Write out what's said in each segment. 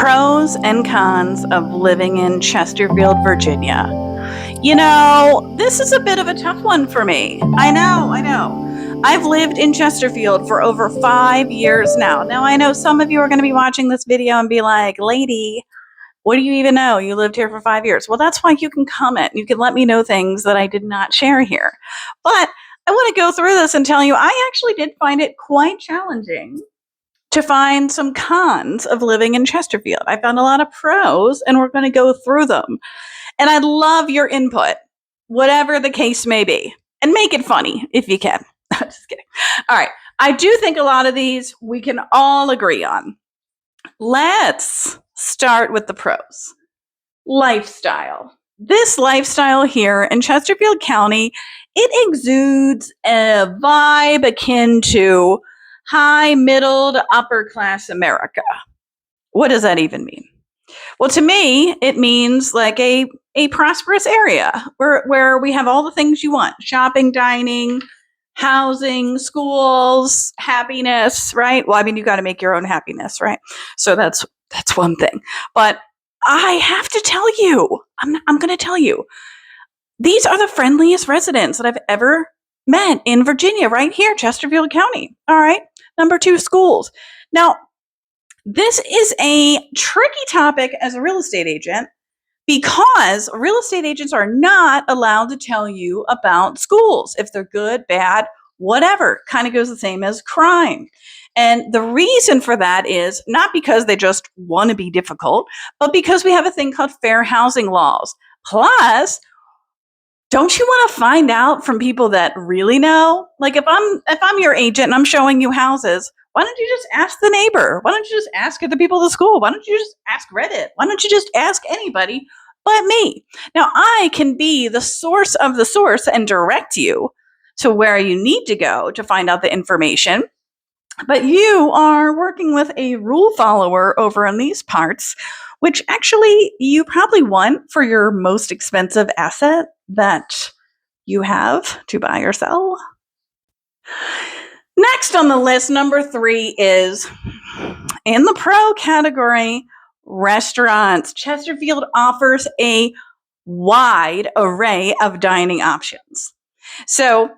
Pros and cons of living in Chesterfield, Virginia. You know, this is a bit of a tough one for me. I know. I've lived in Chesterfield for over 5 years now. Now, I know some of you are going to be watching this video and be like, lady, what do you even know? You lived here for 5 years. Well, that's why you can comment. You can let me know things that I did not share here. But I want to go through this and tell you, I actually did find it quite challenging to find some cons of living in Chesterfield. I found a lot of pros, and we're going to go through them. And I'd love your input, whatever the case may be. And make it funny if you can. Just kidding. All right. I do think a lot of these we can all agree on. Let's start with the pros. Lifestyle. This lifestyle here in Chesterfield County, it exudes a vibe akin to high, middle to upper class America. What does that even mean? Well, to me, it means like a prosperous area where we have all the things you want: shopping, dining, housing, schools, happiness, right? Well, I mean, you got to make your own happiness, right? So that's one thing. But I have to tell you, I'm going to tell you, these are the friendliest residents that I've ever met in Virginia, right here, Chesterfield County. All right. Number 2, schools. Now, this is a tricky topic as a real estate agent because real estate agents are not allowed to tell you about schools, if they're good, bad, whatever. Kind of goes the same as crime. And the reason for that is not because they just want to be difficult, but because we have a thing called fair housing laws. Plus, don't you want to find out from people that really know? Like if I'm your agent and I'm showing you houses, why don't you just ask the neighbor? Why don't you just ask the people at the school? Why don't you just ask Reddit? Why don't you just ask anybody but me? Now, I can be the source of the source and direct you to where you need to go to find out the information. But you are working with a rule follower over in these parts, which actually you probably want for your most expensive asset that you have to buy or sell. Next on the list, number 3 is in the pro category, restaurants. Chesterfield offers a wide array of dining options. So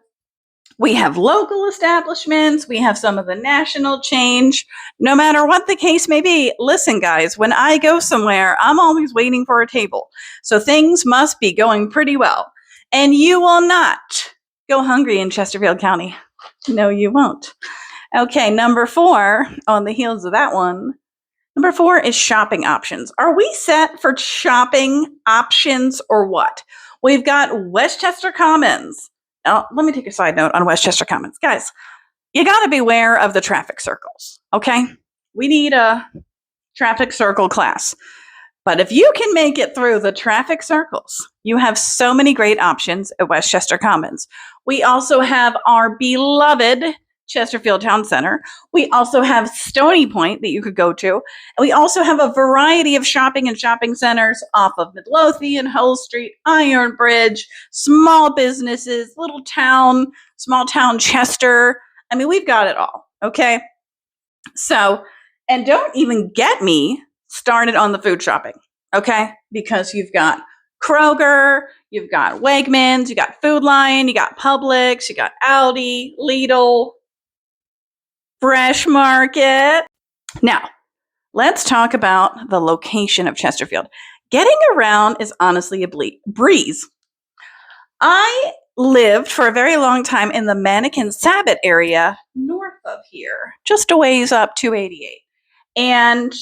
we have local establishments. We have some of the national change. No matter what the case may be, listen, guys, when I go somewhere, I'm always waiting for a table. So things must be going pretty well. And you will not go hungry in Chesterfield County. No, you won't. Okay, number 4, on the heels of that one, number 4 is shopping options. Are we set for shopping options or what? We've got Westchester Commons. Now, let me take a side note on Westchester Commons. Guys, you got to beware of the traffic circles, okay? We need a traffic circle class. But if you can make it through the traffic circles, you have so many great options at Westchester Commons. We also have our beloved Chesterfield Town Center. We also have Stony Point that you could go to. And we also have a variety of shopping and shopping centers off of Midlothian, Hull Street, Iron Bridge, small businesses, little town, small town Chester. I mean, we've got it all, okay? So, and don't even get me started on the food shopping, okay? Because you've got Kroger, you've got Wegmans, you got Food Lion, you got Publix, you got Aldi, Lidl, Fresh Market. Now, let's talk about the location of Chesterfield. Getting around is honestly a breeze. I lived for a very long time in the Mannequin Sabbath area north of here, just a ways up 288. And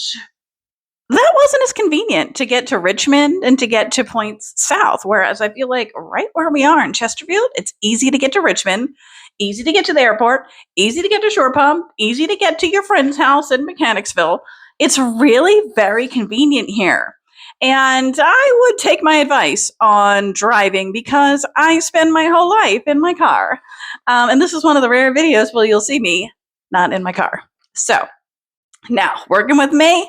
that wasn't as convenient to get to Richmond and to get to points south, whereas I feel like right where we are in Chesterfield, it's easy to get to Richmond, easy to get to the airport, easy to get to Shore Pump, easy to get to your friend's house in Mechanicsville. It's really very convenient here. And I would take my advice on driving because I spend my whole life in my car. And this is one of the rare videos where you'll see me not in my car. So now, working with me,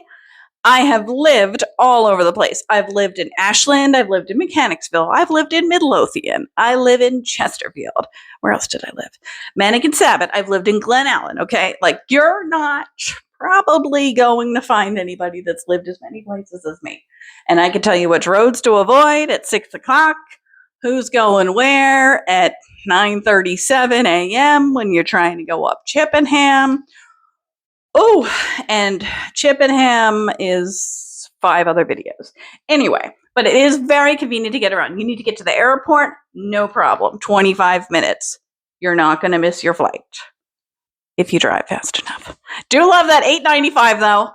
I have lived all over the place. I've lived in Ashland. I've lived in Mechanicsville. I've lived in Midlothian. I live in Chesterfield. Where else did I live? Mannequin Sabbath. I've lived in Glen Allen. Okay. Like, you're not probably going to find anybody that's lived as many places as me. And I can tell you which roads to avoid at 6 o'clock, who's going where at 9:37 a.m. when you're trying to go up Chippenham. Oh, and Chippenham is 5 other videos. Anyway, but it is very convenient to get around. You need to get to the airport, no problem. 25 minutes. You're not going to miss your flight if you drive fast enough. Do love that $8.95 though.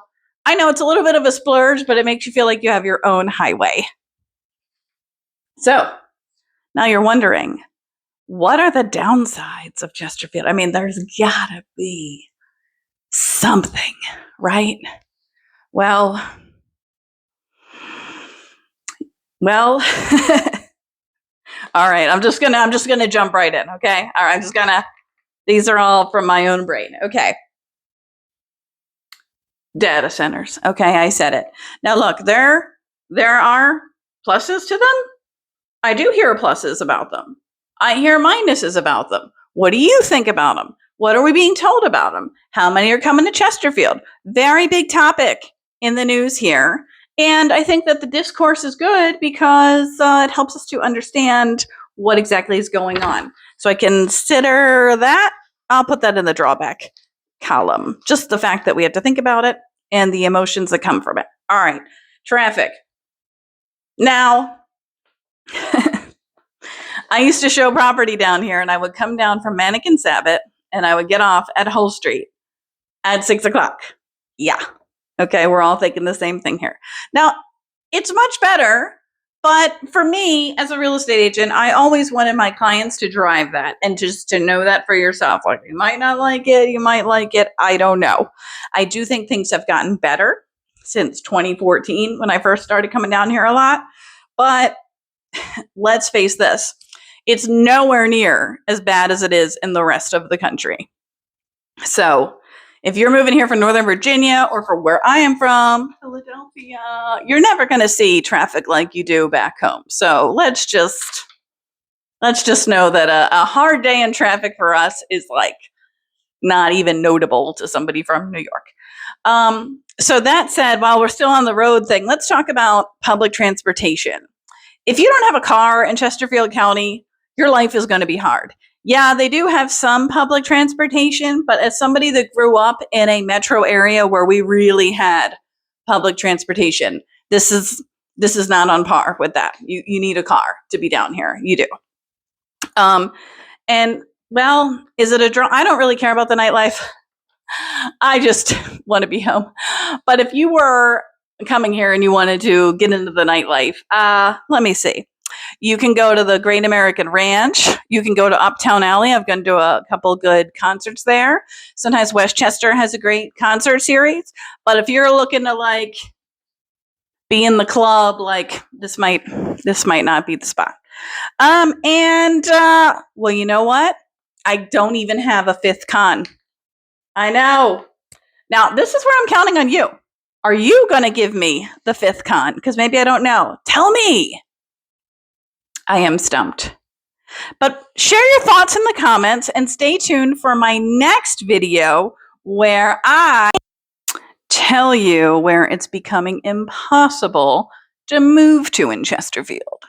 I know it's a little bit of a splurge, but it makes you feel like you have your own highway. So now you're wondering, what are the downsides of Chesterfield? I mean, there's gotta be something, right? Well, all right, I'm just gonna jump right in, okay? All right, these are all from my own brain. Okay. Data centers. Okay, I said it. Now look, there are pluses to them. I do hear pluses about them. I hear minuses about them. What do you think about them? What are we being told about them? How many are coming to Chesterfield? Very big topic in the news here. And I think that the discourse is good because it helps us to understand what exactly is going on. So I consider that. I'll put that in the drawback column. Just the fact that we have to think about it and the emotions that come from it. All right, traffic. Now, I used to show property down here, and I would come down from Mannequin Sabbath, and I would get off at Hull Street at 6 o'clock. Yeah. Okay, we're all thinking the same thing here. Now, it's much better, but for me, as a real estate agent, I always wanted my clients to drive that and just to know that for yourself. Like, you might not like it, you might like it, I don't know. I do think things have gotten better since 2014 when I first started coming down here a lot, but let's face this. It's nowhere near as bad as it is in the rest of the country. So if you're moving here from Northern Virginia or from where I am from, Philadelphia, you're never going to see traffic like you do back home. So let's just know that a hard day in traffic for us is like not even notable to somebody from New York. So that said, while we're still on the road thing, let's talk about public transportation. If you don't have a car in Chesterfield County, your life is going to be hard. Yeah, they do have some public transportation, but as somebody that grew up in a metro area where we really had public transportation, this is not on par with that. You need a car to be down here. You do. And well, is it a draw? I don't really care about the nightlife. I just want to be home. But if you were coming here and you wanted to get into the nightlife, let me see. You can go to the Great American Ranch. You can go to Uptown Alley. I've gone to a couple good concerts there. Sometimes Westchester has a great concert series. But if you're looking to like be in the club, like this might not be the spot. Well, you know what? I don't even have a fifth con. I know. Now, this is where I'm counting on you. Are you going to give me the fifth con? Because maybe I don't know. Tell me. I am stumped. But share your thoughts in the comments and stay tuned for my next video where I tell you where it's becoming impossible to move to in Chesterfield.